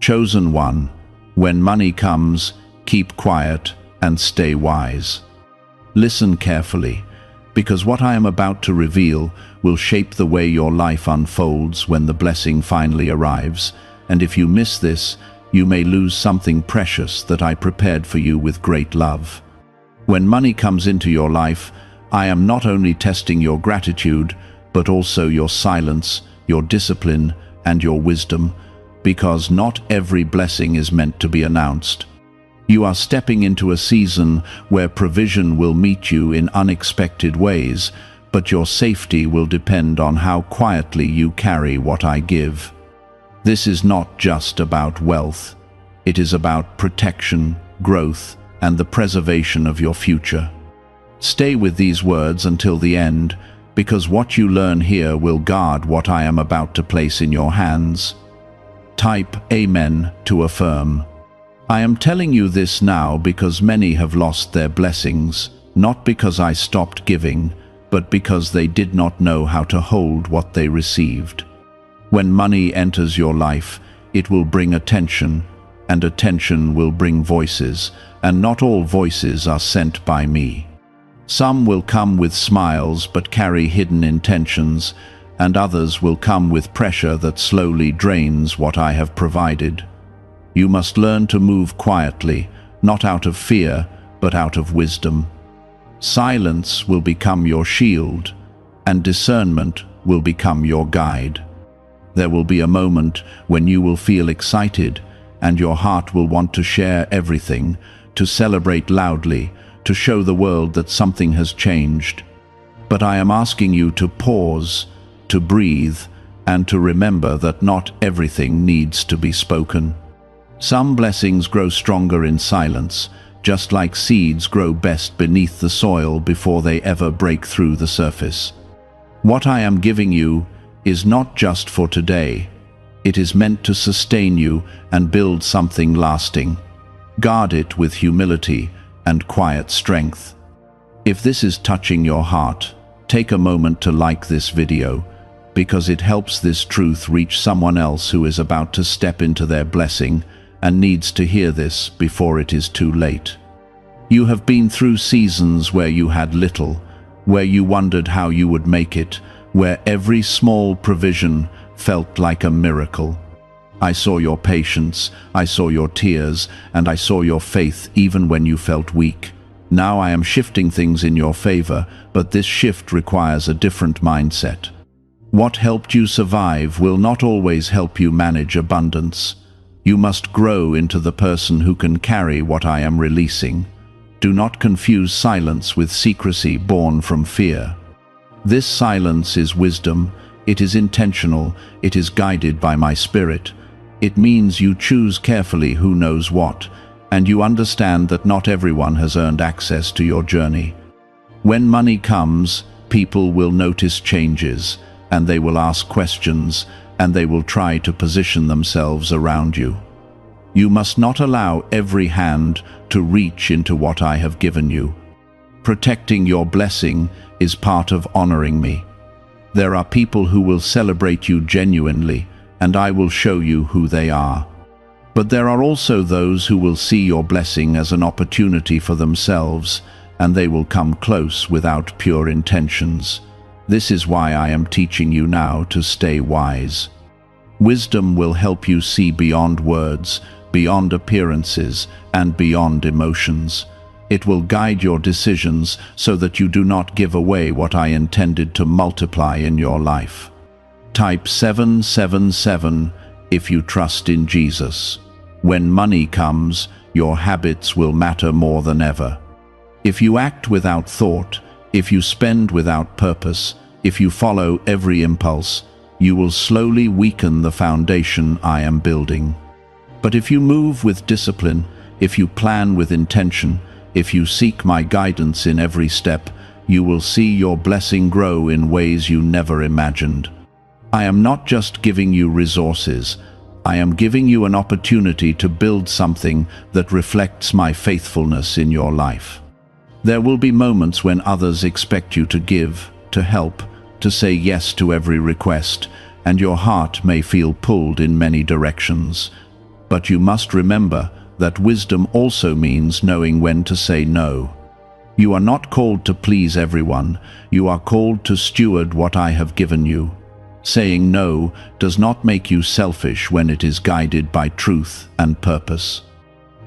Chosen one, when money comes, keep quiet and stay wise. Listen carefully, because what I am about to reveal will shape the way your life unfolds when the blessing finally arrives, and if you miss this, you may lose something precious that I prepared for you with great love. When money comes into your life, I am not only testing your gratitude, but also your silence, your discipline, and your wisdom, because not every blessing is meant to be announced. You are stepping into a season where provision will meet you in unexpected ways, but your safety will depend on how quietly you carry what I give. This is not just about wealth. It is about protection, growth, and the preservation of your future. Stay with these words until the end, because what you learn here will guard what I am about to place in your hands. Type Amen to affirm. I am telling you this now because many have lost their blessings, not because I stopped giving, but because they did not know how to hold what they received. When money enters your life, it will bring attention, and attention will bring voices, and not all voices are sent by me. Some will come with smiles but carry hidden intentions, and others will come with pressure that slowly drains what I have provided. You must learn to move quietly, not out of fear, but out of wisdom. Silence will become your shield, and discernment will become your guide. There will be a moment when you will feel excited, and your heart will want to share everything, to celebrate loudly, to show the world that something has changed. But I am asking you to pause, to breathe, and to remember that not everything needs to be spoken. Some blessings grow stronger in silence, just like seeds grow best beneath the soil before they ever break through the surface. What I am giving you is not just for today. It is meant to sustain you and build something lasting. Guard it with humility and quiet strength. If this is touching your heart, take a moment to like this video, because it helps this truth reach someone else who is about to step into their blessing and needs to hear this before it is too late. You have been through seasons where you had little, where you wondered how you would make it, where every small provision felt like a miracle. I saw your patience, I saw your tears, and I saw your faith even when you felt weak. Now I am shifting things in your favor, but this shift requires a different mindset. What helped you survive will not always help you manage abundance. You must grow into the person who can carry what I am releasing. Do not confuse silence with secrecy born from fear. This silence is wisdom, it is intentional, it is guided by my spirit. It means you choose carefully who knows what, and you understand that not everyone has earned access to your journey. When money comes, people will notice changes, and they will ask questions, and they will try to position themselves around you. You must not allow every hand to reach into what I have given you. Protecting your blessing is part of honoring me. There are people who will celebrate you genuinely, and I will show you who they are. But there are also those who will see your blessing as an opportunity for themselves, and they will come close without pure intentions. This is why I am teaching you now to stay wise. Wisdom will help you see beyond words, beyond appearances, and beyond emotions. It will guide your decisions so that you do not give away what I intended to multiply in your life. Type 777 if you trust in Jesus. When money comes, your habits will matter more than ever. If you act without thought, if you spend without purpose, if you follow every impulse, you will slowly weaken the foundation I am building. But if you move with discipline, if you plan with intention, if you seek my guidance in every step, you will see your blessing grow in ways you never imagined. I am not just giving you resources. I am giving you an opportunity to build something that reflects my faithfulness in your life. There will be moments when others expect you to give, to help, to say yes to every request, and your heart may feel pulled in many directions. But you must remember that wisdom also means knowing when to say no. You are not called to please everyone. You are called to steward what I have given you. Saying no does not make you selfish when it is guided by truth and purpose.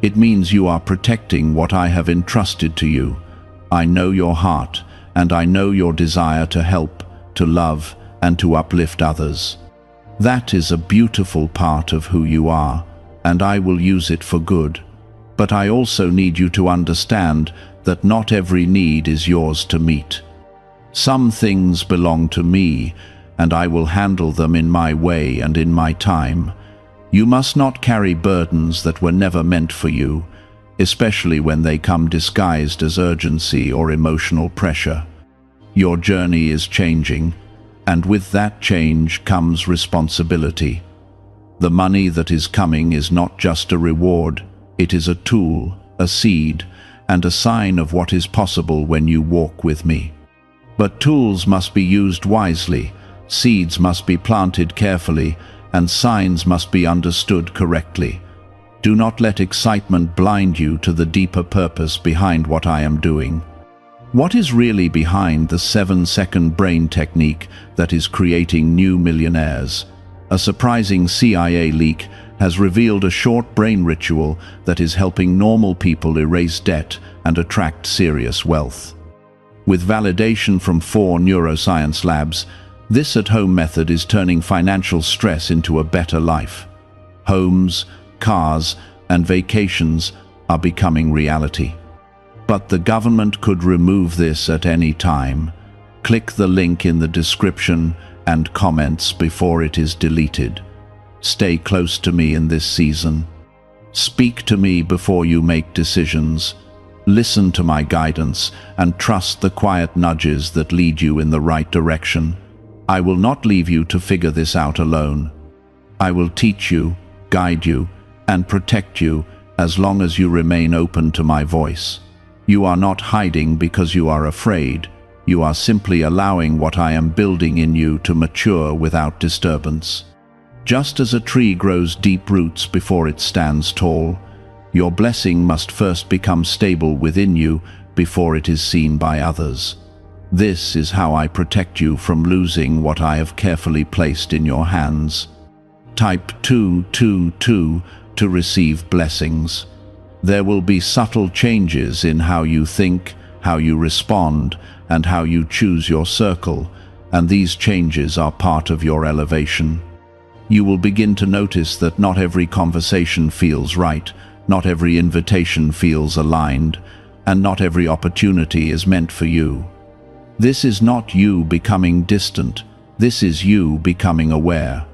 It means you are protecting what I have entrusted to you. I know your heart, and I know your desire to help, to love, and to uplift others. That is a beautiful part of who you are, and I will use it for good. But I also need you to understand that not every need is yours to meet. Some things belong to me, and I will handle them in my way and in my time. You must not carry burdens that were never meant for you, especially when they come disguised as urgency or emotional pressure. Your journey is changing, and with that change comes responsibility. The money that is coming is not just a reward, it is a tool, a seed, and a sign of what is possible when you walk with me. But tools must be used wisely, seeds must be planted carefully, and signs must be understood correctly. Do not let excitement blind you to the deeper purpose behind what I am doing. What is really behind the 7-second brain technique that is creating new millionaires? A surprising CIA leak has revealed a short brain ritual that is helping normal people erase debt and attract serious wealth. With validation from 4 neuroscience labs, this at-home method is turning financial stress into a better life. Homes, cars, and vacations are becoming reality. But the government could remove this at any time. Click the link in the description and comments before it is deleted. Stay close to me in this season. Speak to me before you make decisions. Listen to my guidance and trust the quiet nudges that lead you in the right direction. I will not leave you to figure this out alone. I will teach you, guide you, and protect you as long as you remain open to my voice. You are not hiding because you are afraid. You are simply allowing what I am building in you to mature without disturbance. Just as a tree grows deep roots before it stands tall, your blessing must first become stable within you before it is seen by others. This is how I protect you from losing what I have carefully placed in your hands. Type 222 to receive blessings. There will be subtle changes in how you think, how you respond, and how you choose your circle, and these changes are part of your elevation. You will begin to notice that not every conversation feels right, not every invitation feels aligned, and not every opportunity is meant for you. This is not you becoming distant, this is you becoming aware.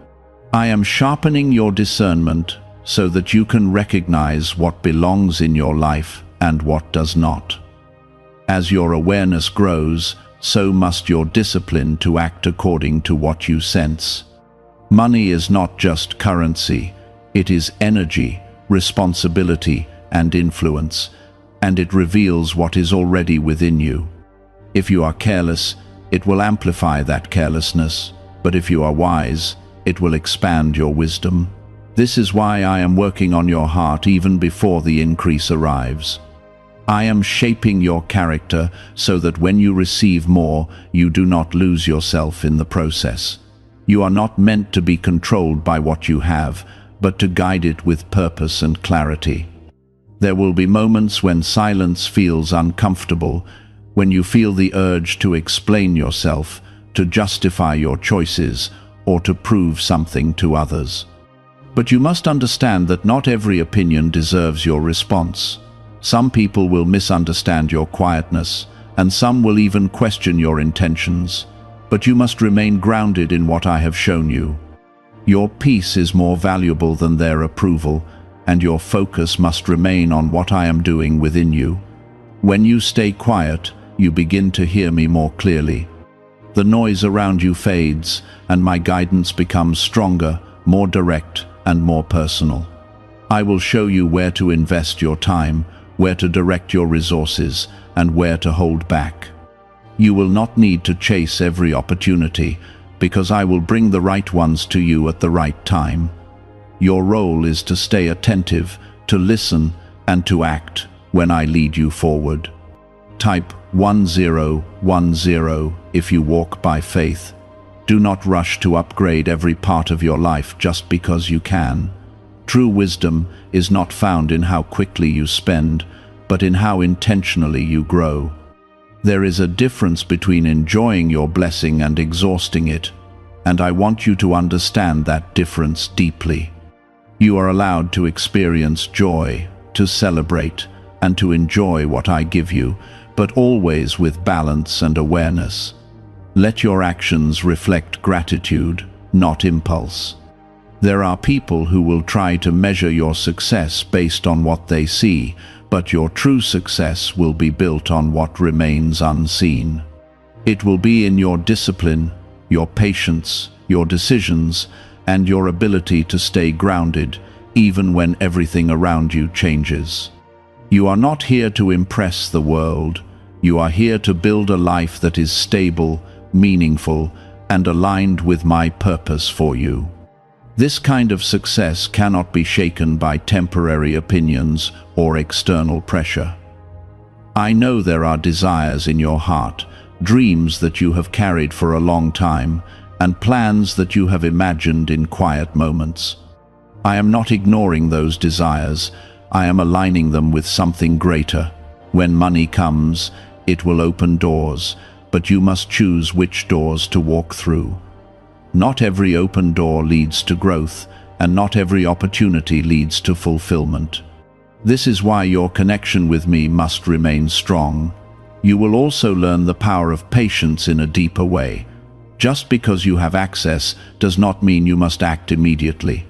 I am sharpening your discernment so that you can recognize what belongs in your life and what does not. As your awareness grows, so must your discipline to act according to what you sense. Money is not just currency, it is energy, responsibility, and influence, and it reveals what is already within you. If you are careless, it will amplify that carelessness, but if you are wise, it will expand your wisdom. This is why I am working on your heart even before the increase arrives. I am shaping your character so that when you receive more, you do not lose yourself in the process. You are not meant to be controlled by what you have, but to guide it with purpose and clarity. There will be moments when silence feels uncomfortable, when you feel the urge to explain yourself, to justify your choices, or to prove something to others. But you must understand that not every opinion deserves your response. Some people will misunderstand your quietness, and some will even question your intentions. But you must remain grounded in what I have shown you. Your peace is more valuable than their approval, and your focus must remain on what I am doing within you. When you stay quiet, you begin to hear me more clearly. The noise around you fades, and my guidance becomes stronger, more direct, and more personal. I will show you where to invest your time, where to direct your resources, and where to hold back. You will not need to chase every opportunity, because I will bring the right ones to you at the right time. Your role is to stay attentive, to listen, and to act when I lead you forward. Type 1010 if you walk by faith. Do not rush to upgrade every part of your life just because you can. True wisdom is not found in how quickly you spend, but in how intentionally you grow. There is a difference between enjoying your blessing and exhausting it, and I want you to understand that difference deeply. You are allowed to experience joy, to celebrate, and to enjoy what I give you, but always with balance and awareness. Let your actions reflect gratitude, not impulse. There are people who will try to measure your success based on what they see, but your true success will be built on what remains unseen. It will be in your discipline, your patience, your decisions, and your ability to stay grounded, even when everything around you changes. You are not here to impress the world. You are here to build a life that is stable, meaningful, and aligned with my purpose for you. This kind of success cannot be shaken by temporary opinions or external pressure. I know there are desires in your heart, dreams that you have carried for a long time, and plans that you have imagined in quiet moments. I am not ignoring those desires. I am aligning them with something greater. When money comes, it will open doors, but you must choose which doors to walk through. Not every open door leads to growth, and not every opportunity leads to fulfillment. This is why your connection with me must remain strong. You will also learn the power of patience in a deeper way. Just because you have access does not mean you must act immediately.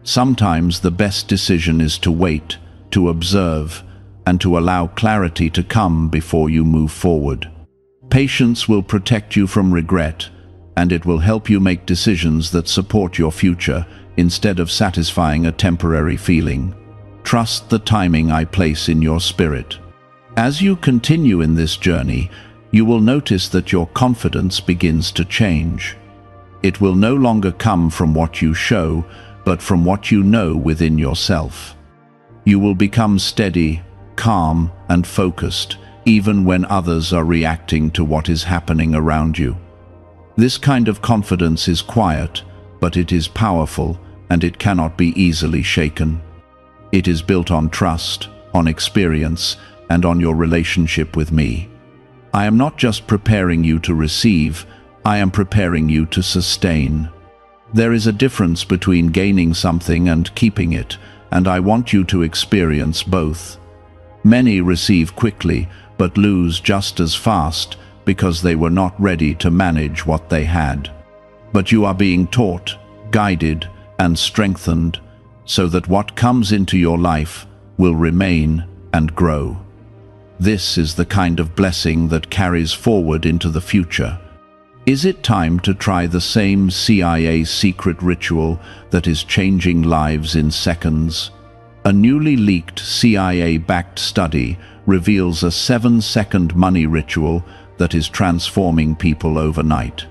Sometimes the best decision is to wait, to observe, and to allow clarity to come before you move forward. Patience will protect you from regret, and it will help you make decisions that support your future instead of satisfying a temporary feeling. Trust the timing I place in your spirit. As you continue in this journey, you will notice that your confidence begins to change. It will no longer come from what you show, but from what you know within yourself. You will become steady, calm, and focused, even when others are reacting to what is happening around you. This kind of confidence is quiet, but it is powerful, and it cannot be easily shaken. It is built on trust, on experience, and on your relationship with me. I am not just preparing you to receive, I am preparing you to sustain. There is a difference between gaining something and keeping it, and I want you to experience both. Many receive quickly, but lose just as fast because they were not ready to manage what they had. But you are being taught, guided, and strengthened so that what comes into your life will remain and grow. This is the kind of blessing that carries forward into the future. Is it time to try the same CIA secret ritual that is changing lives in seconds? A newly leaked CIA-backed study reveals a 7-second money ritual that is transforming people overnight.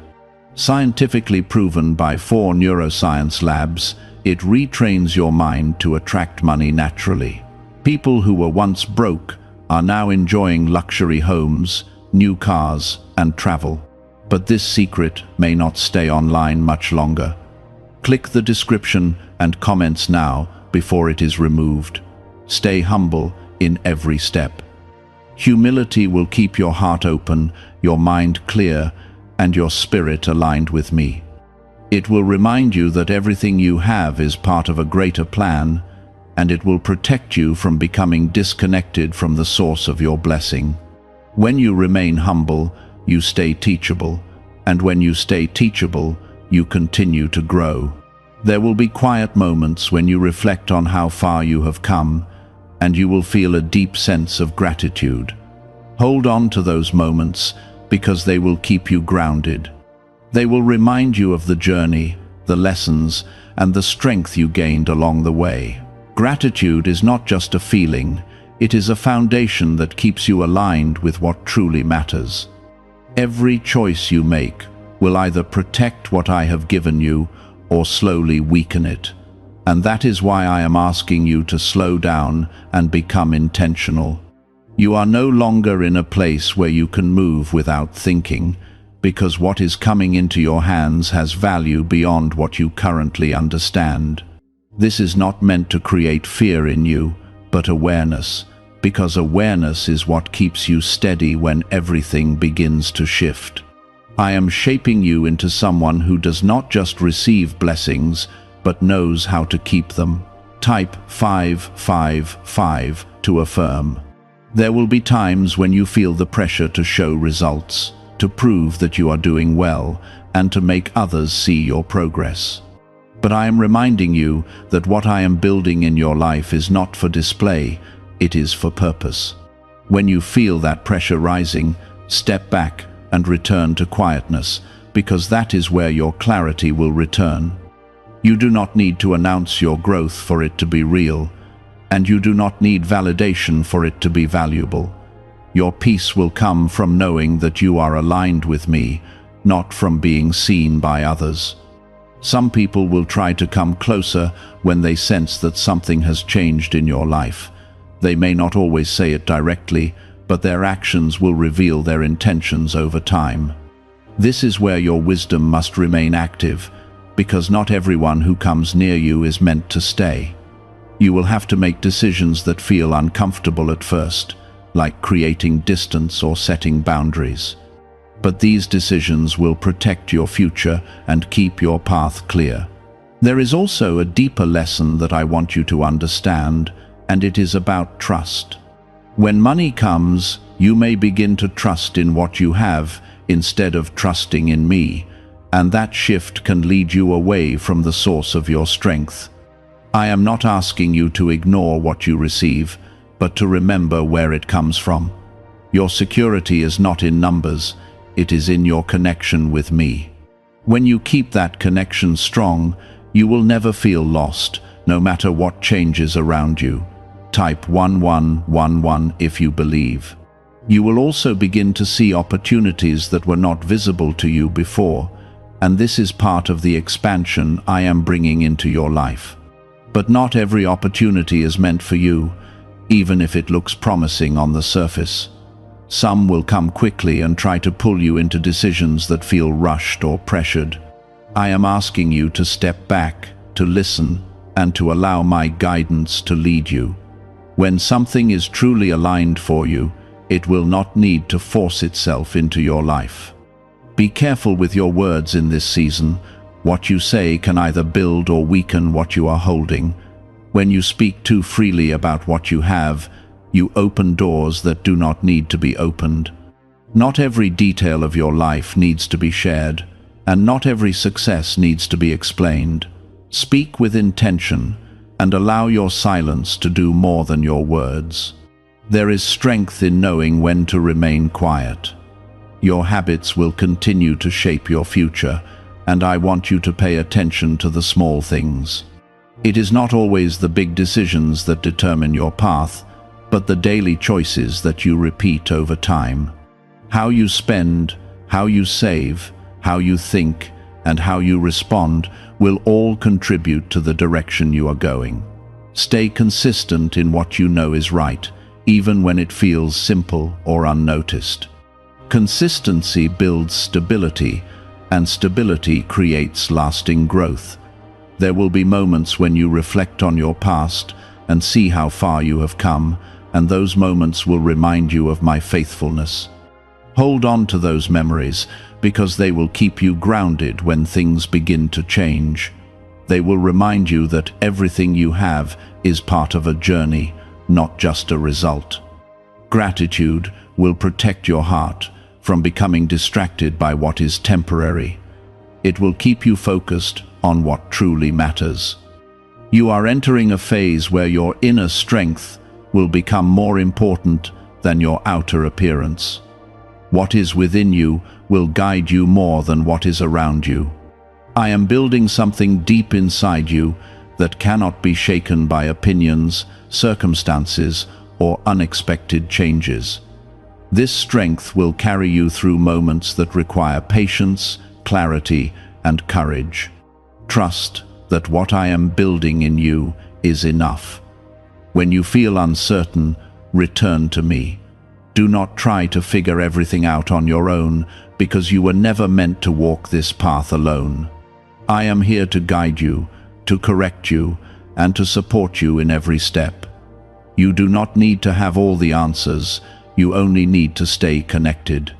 Scientifically proven by 4 neuroscience labs, it retrains your mind to attract money naturally. People who were once broke are now enjoying luxury homes, new cars, and travel. But this secret may not stay online much longer. Click the description and comments now before it is removed. Stay humble in every step. Humility will keep your heart open, your mind clear, and your spirit aligned with me. It will remind you that everything you have is part of a greater plan, and it will protect you from becoming disconnected from the source of your blessing. When you remain humble, you stay teachable, and when you stay teachable, you continue to grow. There will be quiet moments when you reflect on how far you have come, and you will feel a deep sense of gratitude. Hold on to those moments because they will keep you grounded. They will remind you of the journey, the lessons, and the strength you gained along the way. Gratitude is not just a feeling, it is a foundation that keeps you aligned with what truly matters. Every choice you make will either protect what I have given you or slowly weaken it. And that is why I am asking you to slow down and become intentional. You are no longer in a place where you can move without thinking, because what is coming into your hands has value beyond what you currently understand. This is not meant to create fear in you, but awareness, because awareness is what keeps you steady when everything begins to shift. I am shaping you into someone who does not just receive blessings, but knows how to keep them. Type 555 to affirm. There will be times when you feel the pressure to show results, to prove that you are doing well, and to make others see your progress. But I am reminding you that what I am building in your life is not for display, it is for purpose. When you feel that pressure rising, step back and return to quietness, because that is where your clarity will return. You do not need to announce your growth for it to be real, and you do not need validation for it to be valuable. Your peace will come from knowing that you are aligned with me, not from being seen by others. Some people will try to come closer when they sense that something has changed in your life. They may not always say it directly, but their actions will reveal their intentions over time. This is where your wisdom must remain active, because not everyone who comes near you is meant to stay. You will have to make decisions that feel uncomfortable at first, like creating distance or setting boundaries. But these decisions will protect your future and keep your path clear. There is also a deeper lesson that I want you to understand, and it is about trust. When money comes, you may begin to trust in what you have instead of trusting in me, and that shift can lead you away from the source of your strength. I am not asking you to ignore what you receive, but to remember where it comes from. Your security is not in numbers, it is in your connection with me. When you keep that connection strong, you will never feel lost, no matter what changes around you. Type 1111 if you believe. You will also begin to see opportunities that were not visible to you before, and this is part of the expansion I am bringing into your life. But not every opportunity is meant for you, even if it looks promising on the surface. Some will come quickly and try to pull you into decisions that feel rushed or pressured. I am asking you to step back, to listen, and to allow my guidance to lead you. When something is truly aligned for you, it will not need to force itself into your life. Be careful with your words in this season. What you say can either build or weaken what you are holding. When you speak too freely about what you have, you open doors that do not need to be opened. Not every detail of your life needs to be shared, and not every success needs to be explained. Speak with intention, and allow your silence to do more than your words. There is strength in knowing when to remain quiet. Your habits will continue to shape your future, and I want you to pay attention to the small things. It is not always the big decisions that determine your path, but the daily choices that you repeat over time. How you spend, how you save, how you think, and how you respond will all contribute to the direction you are going. Stay consistent in what you know is right, even when it feels simple or unnoticed. Consistency builds stability, and stability creates lasting growth. There will be moments when you reflect on your past and see how far you have come, and those moments will remind you of my faithfulness. Hold on to those memories, because they will keep you grounded when things begin to change. They will remind you that everything you have is part of a journey, not just a result. Gratitude will protect your heart from becoming distracted by what is temporary. It will keep you focused on what truly matters. You are entering a phase where your inner strength will become more important than your outer appearance. What is within you will guide you more than what is around you. I am building something deep inside you that cannot be shaken by opinions, circumstances, or unexpected changes. This strength will carry you through moments that require patience, clarity, and courage. Trust that what I am building in you is enough. When you feel uncertain, return to me. Do not try to figure everything out on your own, because you were never meant to walk this path alone. I am here to guide you, to correct you, and to support you in every step. You do not need to have all the answers, you only need to stay connected.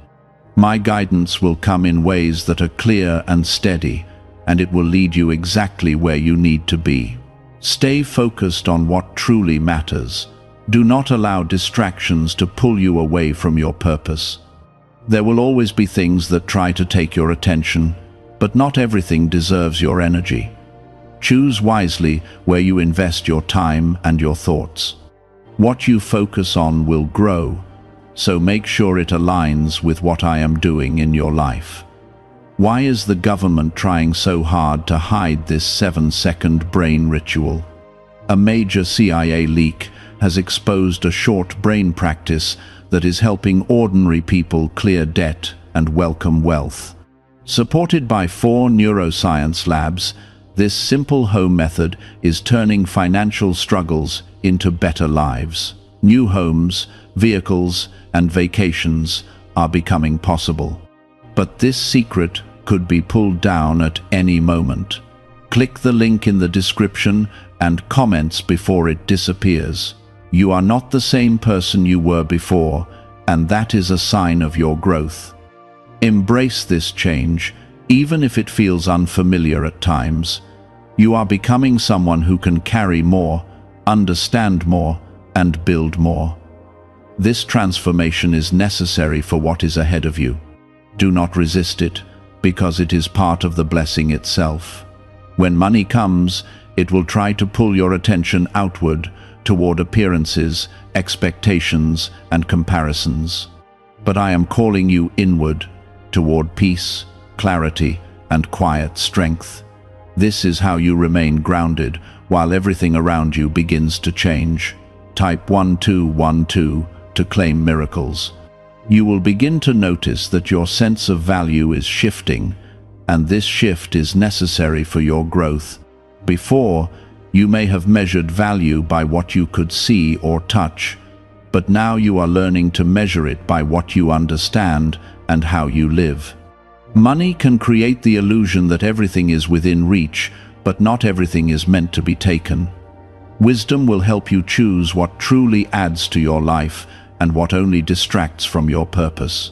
My guidance will come in ways that are clear and steady, and it will lead you exactly where you need to be. Stay focused on what truly matters. Do not allow distractions to pull you away from your purpose. There will always be things that try to take your attention, but not everything deserves your energy. Choose wisely where you invest your time and your thoughts. What you focus on will grow, so make sure it aligns with what I am doing in your life. Why is the government trying so hard to hide this 7-second brain ritual? A major CIA leak has exposed a short brain practice that is helping ordinary people clear debt and welcome wealth. Supported by 4 neuroscience labs, this simple home method is turning financial struggles into better lives. New homes, vehicles, and vacations are becoming possible. But this secret could be pulled down at any moment. Click the link in the description and comments before it disappears. You are not the same person you were before, and that is a sign of your growth. Embrace this change, even if it feels unfamiliar at times. You are becoming someone who can carry more, understand more, and build more. This transformation is necessary for what is ahead of you. Do not resist it, because it is part of the blessing itself. When money comes, it will try to pull your attention outward, toward appearances, expectations, and comparisons. But I am calling you inward, toward peace, clarity, and quiet strength. This is how you remain grounded while everything around you begins to change. Type 1212 to claim miracles. You will begin to notice that your sense of value is shifting, and this shift is necessary for your growth. Before, you may have measured value by what you could see or touch, but now you are learning to measure it by what you understand and how you live. Money can create the illusion that everything is within reach, but not everything is meant to be taken. Wisdom will help you choose what truly adds to your life and what only distracts from your purpose.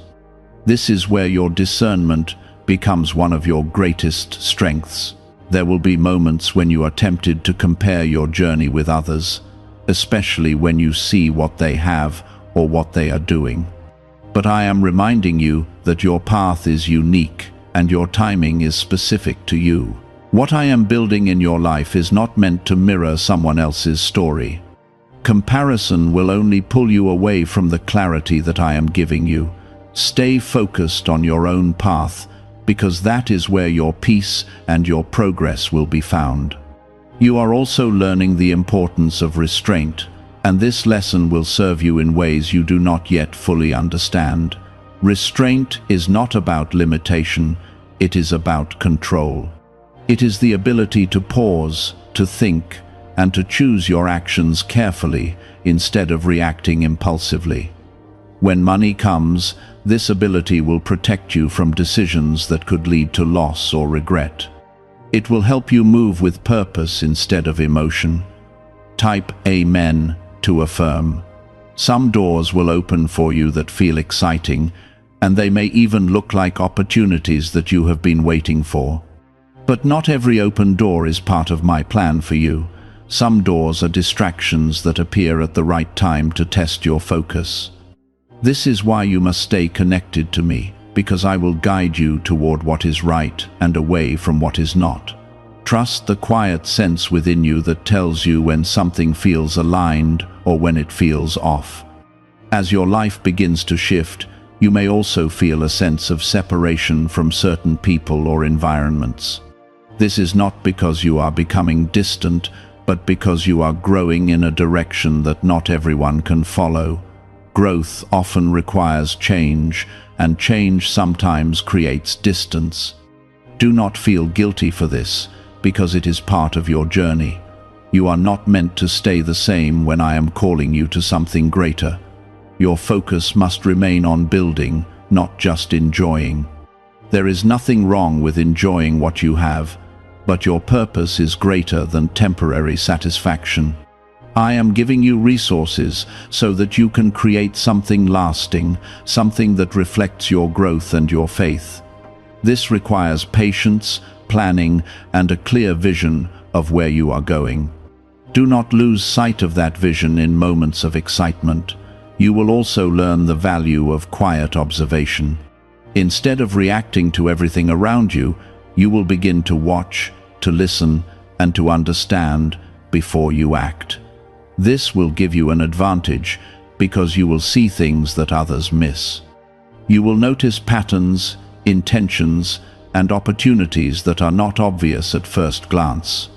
This is where your discernment becomes one of your greatest strengths. There will be moments when you are tempted to compare your journey with others, especially when you see what they have or what they are doing. But I am reminding you that your path is unique and your timing is specific to you. What I am building in your life is not meant to mirror someone else's story. Comparison will only pull you away from the clarity that I am giving you. Stay focused on your own path, because that is where your peace and your progress will be found. You are also learning the importance of restraint, and this lesson will serve you in ways you do not yet fully understand. Restraint is not about limitation, it is about control. It is the ability to pause, to think, and to choose your actions carefully instead of reacting impulsively. When money comes, this ability will protect you from decisions that could lead to loss or regret. It will help you move with purpose instead of emotion. Type Amen to affirm. Some doors will open for you that feel exciting, and they may even look like opportunities that you have been waiting for. But not every open door is part of my plan for you. Some doors are distractions that appear at the right time to test your focus. This is why you must stay connected to me, because I will guide you toward what is right and away from what is not. Trust the quiet sense within you that tells you when something feels aligned or when it feels off. As your life begins to shift, you may also feel a sense of separation from certain people or environments. This is not because you are becoming distant, but because you are growing in a direction that not everyone can follow. Growth often requires change, and change sometimes creates distance. Do not feel guilty for this, because it is part of your journey. You are not meant to stay the same when I am calling you to something greater. Your focus must remain on building, not just enjoying. There is nothing wrong with enjoying what you have, but your purpose is greater than temporary satisfaction. I am giving you resources so that you can create something lasting, something that reflects your growth and your faith. This requires patience, planning, and a clear vision of where you are going. Do not lose sight of that vision in moments of excitement. You will also learn the value of quiet observation. Instead of reacting to everything around you, you will begin to watch, to listen, and to understand before you act. This will give you an advantage because you will see things that others miss. You will notice patterns, intentions, and opportunities that are not obvious at first glance.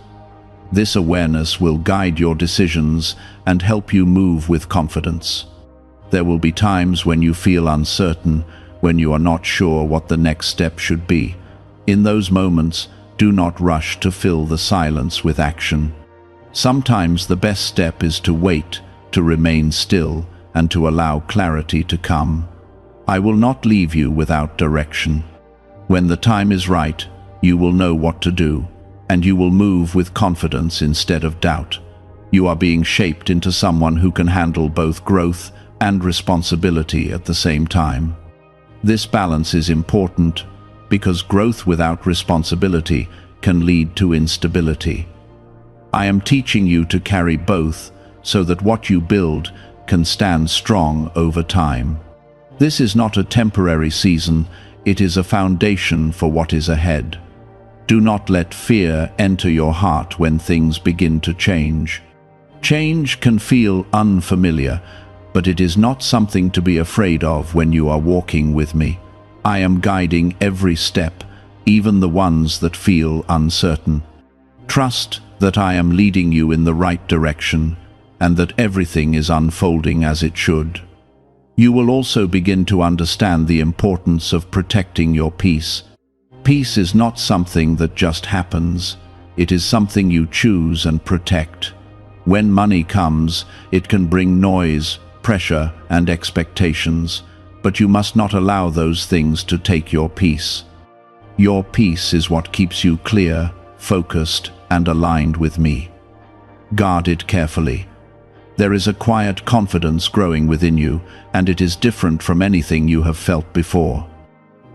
This awareness will guide your decisions and help you move with confidence. There will be times when you feel uncertain, when you are not sure what the next step should be. In those moments, do not rush to fill the silence with action. Sometimes the best step is to wait, to remain still, and to allow clarity to come. I will not leave you without direction. When the time is right, you will know what to do, and you will move with confidence instead of doubt. You are being shaped into someone who can handle both growth and responsibility at the same time. This balance is important because growth without responsibility can lead to instability. I am teaching you to carry both so that what you build can stand strong over time. This is not a temporary season, it is a foundation for what is ahead. Do not let fear enter your heart when things begin to change. Change can feel unfamiliar, but it is not something to be afraid of when you are walking with me. I am guiding every step, even the ones that feel uncertain. Trust that I am leading you in the right direction and that everything is unfolding as it should. You will also begin to understand the importance of protecting your peace. Peace is not something that just happens. It is something you choose and protect. When money comes, it can bring noise, pressure, and expectations, but you must not allow those things to take your peace. Your peace is what keeps you clear, focused, and aligned with me. Guard it carefully. There is a quiet confidence growing within you, and it is different from anything you have felt before.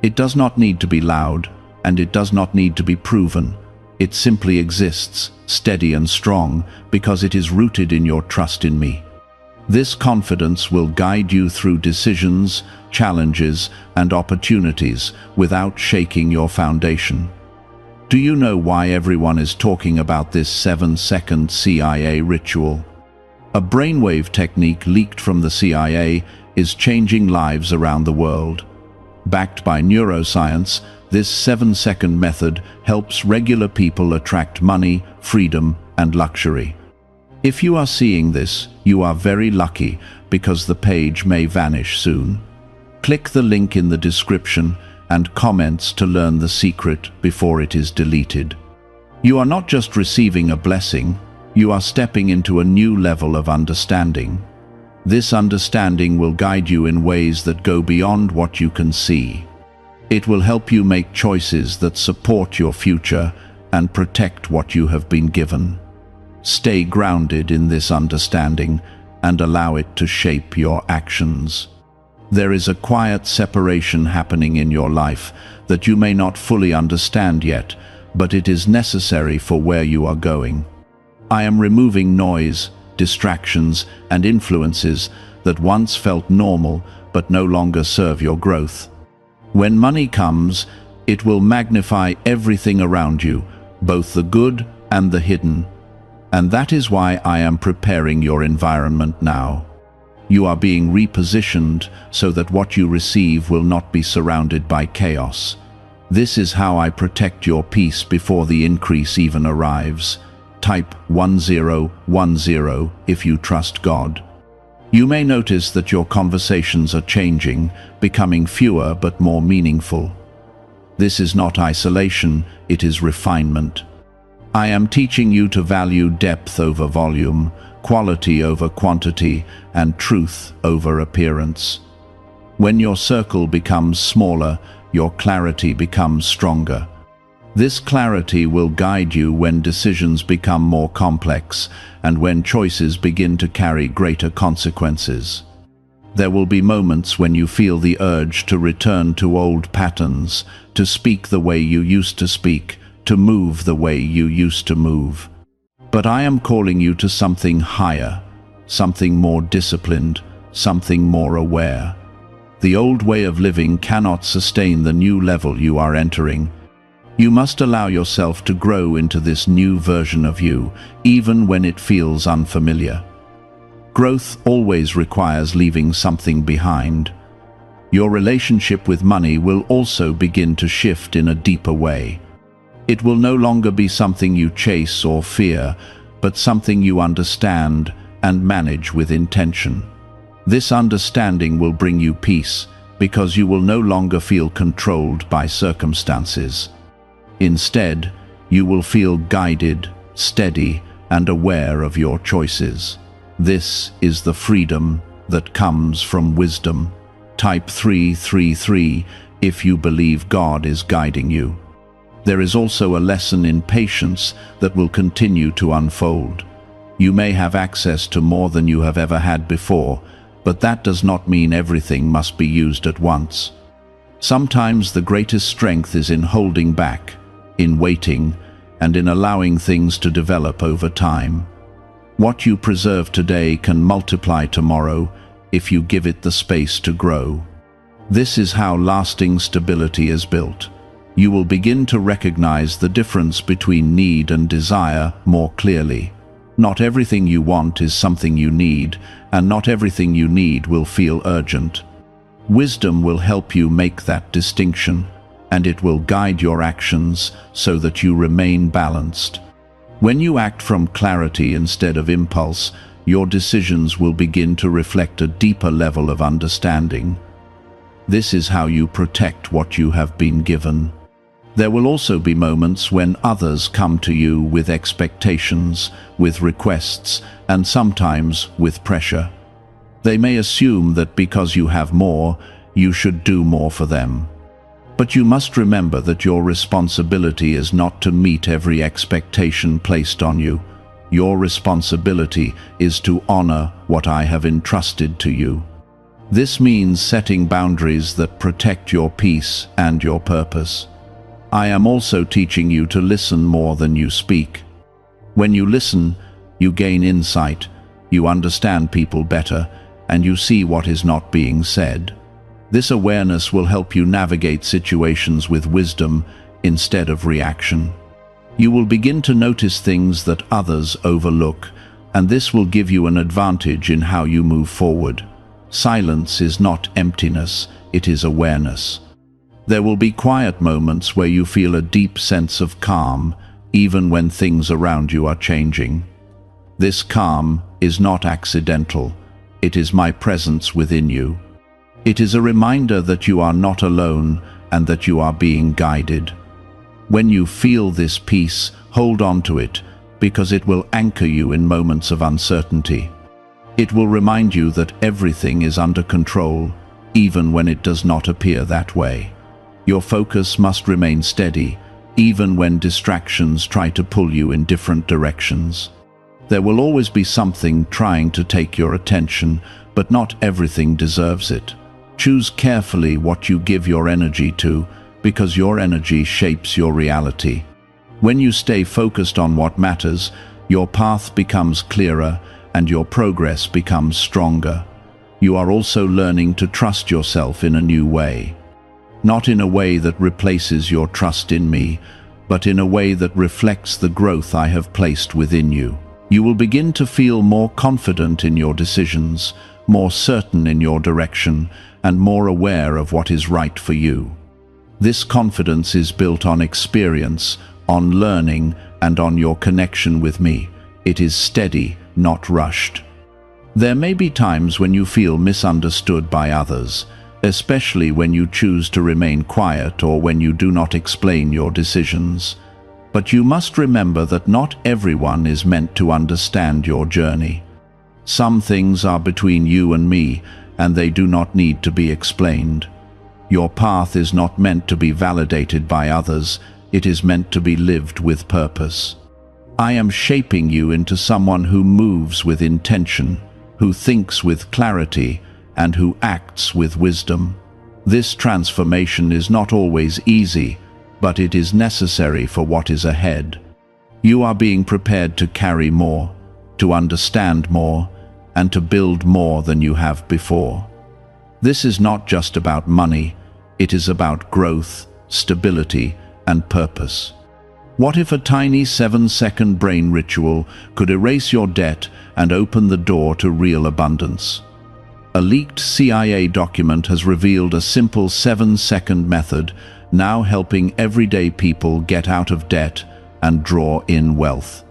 It does not need to be loud, and it does not need to be proven. It simply exists, steady and strong, because it is rooted in your trust in me. This confidence will guide you through decisions, challenges, and opportunities without shaking your foundation. Do you know why everyone is talking about this 7-second CIA ritual? A brainwave technique leaked from the CIA is changing lives around the world. Backed by neuroscience, this 7-second method helps regular people attract money, freedom, and luxury. If you are seeing this, you are very lucky because the page may vanish soon. Click the link in the description and comments to learn the secret before it is deleted. You are not just receiving a blessing, you are stepping into a new level of understanding. This understanding will guide you in ways that go beyond what you can see. It will help you make choices that support your future and protect what you have been given. Stay grounded in this understanding and allow it to shape your actions. There is a quiet separation happening in your life that you may not fully understand yet, but it is necessary for where you are going. I am removing noise, distractions, and influences that once felt normal but no longer serve your growth. When money comes, it will magnify everything around you, both the good and the hidden. And that is why I am preparing your environment now. You are being repositioned so that what you receive will not be surrounded by chaos. This is how I protect your peace before the increase even arrives. Type 1010 if you trust God. You may notice that your conversations are changing, becoming fewer but more meaningful. This is not isolation, it is refinement. I am teaching you to value depth over volume, quality over quantity, and truth over appearance. When your circle becomes smaller, your clarity becomes stronger. This clarity will guide you when decisions become more complex and when choices begin to carry greater consequences. There will be moments when you feel the urge to return to old patterns, to speak the way you used to speak, to move the way you used to move. But I am calling you to something higher, something more disciplined, something more aware. The old way of living cannot sustain the new level you are entering. You must allow yourself to grow into this new version of you, even when it feels unfamiliar. Growth always requires leaving something behind. Your relationship with money will also begin to shift in a deeper way. It will no longer be something you chase or fear, but something you understand and manage with intention. This understanding will bring you peace, because you will no longer feel controlled by circumstances. Instead, you will feel guided, steady, and aware of your choices. This is the freedom that comes from wisdom. Type 333 if you believe God is guiding you. There is also a lesson in patience that will continue to unfold. You may have access to more than you have ever had before, but that does not mean everything must be used at once. Sometimes the greatest strength is in holding back, in waiting, and in allowing things to develop over time. What you preserve today can multiply tomorrow if you give it the space to grow. This is how lasting stability is built. You will begin to recognize the difference between need and desire more clearly. Not everything you want is something you need, and not everything you need will feel urgent. Wisdom will help you make that distinction, and it will guide your actions so that you remain balanced. When you act from clarity instead of impulse, your decisions will begin to reflect a deeper level of understanding. This is how you protect what you have been given. There will also be moments when others come to you with expectations, with requests, and sometimes with pressure. They may assume that because you have more, you should do more for them. But you must remember that your responsibility is not to meet every expectation placed on you. Your responsibility is to honor what I have entrusted to you. This means setting boundaries that protect your peace and your purpose. I am also teaching you to listen more than you speak. When you listen, you gain insight, you understand people better, and you see what is not being said. This awareness will help you navigate situations with wisdom instead of reaction. You will begin to notice things that others overlook, and this will give you an advantage in how you move forward. Silence is not emptiness, it is awareness. There will be quiet moments where you feel a deep sense of calm, even when things around you are changing. This calm is not accidental. It is my presence within you. It is a reminder that you are not alone and that you are being guided. When you feel this peace, hold on to it, because it will anchor you in moments of uncertainty. It will remind you that everything is under control, even when it does not appear that way. Your focus must remain steady, even when distractions try to pull you in different directions. There will always be something trying to take your attention, but not everything deserves it. Choose carefully what you give your energy to, because your energy shapes your reality. When you stay focused on what matters, your path becomes clearer and your progress becomes stronger. You are also learning to trust yourself in a new way. Not in a way that replaces your trust in me, but in a way that reflects the growth I have placed within you. You will begin to feel more confident in your decisions, more certain in your direction, and more aware of what is right for you. This confidence is built on experience, on learning, and on your connection with me. It is steady, not rushed. There may be times when you feel misunderstood by others, especially when you choose to remain quiet or when you do not explain your decisions. But you must remember that not everyone is meant to understand your journey. Some things are between you and me, and they do not need to be explained. Your path is not meant to be validated by others, it is meant to be lived with purpose. I am shaping you into someone who moves with intention, who thinks with clarity, and who acts with wisdom. This transformation is not always easy, but it is necessary for what is ahead. You are being prepared to carry more, to understand more, and to build more than you have before. This is not just about money, it is about growth, stability, and purpose. What if a tiny 7-second brain ritual could erase your debt and open the door to real abundance? A leaked CIA document has revealed a simple 7-second method, now helping everyday people get out of debt and draw in wealth.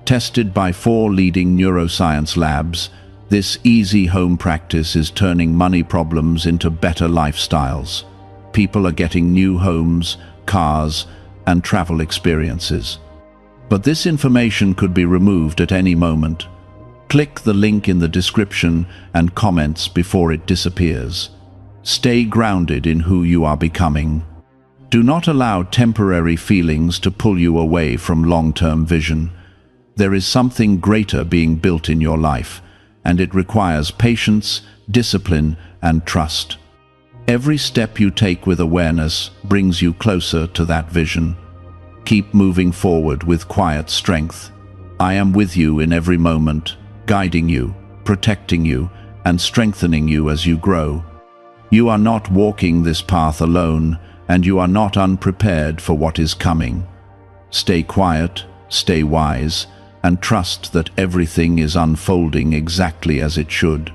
Tested by 4 leading neuroscience labs, this easy home practice is turning money problems into better lifestyles. People are getting new homes, cars, and travel experiences. But this information could be removed at any moment. Click the link in the description and comments before it disappears. Stay grounded in who you are becoming. Do not allow temporary feelings to pull you away from long-term vision. There is something greater being built in your life, and it requires patience, discipline, and trust. Every step you take with awareness brings you closer to that vision. Keep moving forward with quiet strength. I am with you in every moment, guiding you, protecting you, and strengthening you as you grow. You are not walking this path alone, and you are not unprepared for what is coming. Stay quiet, stay wise, and trust that everything is unfolding exactly as it should.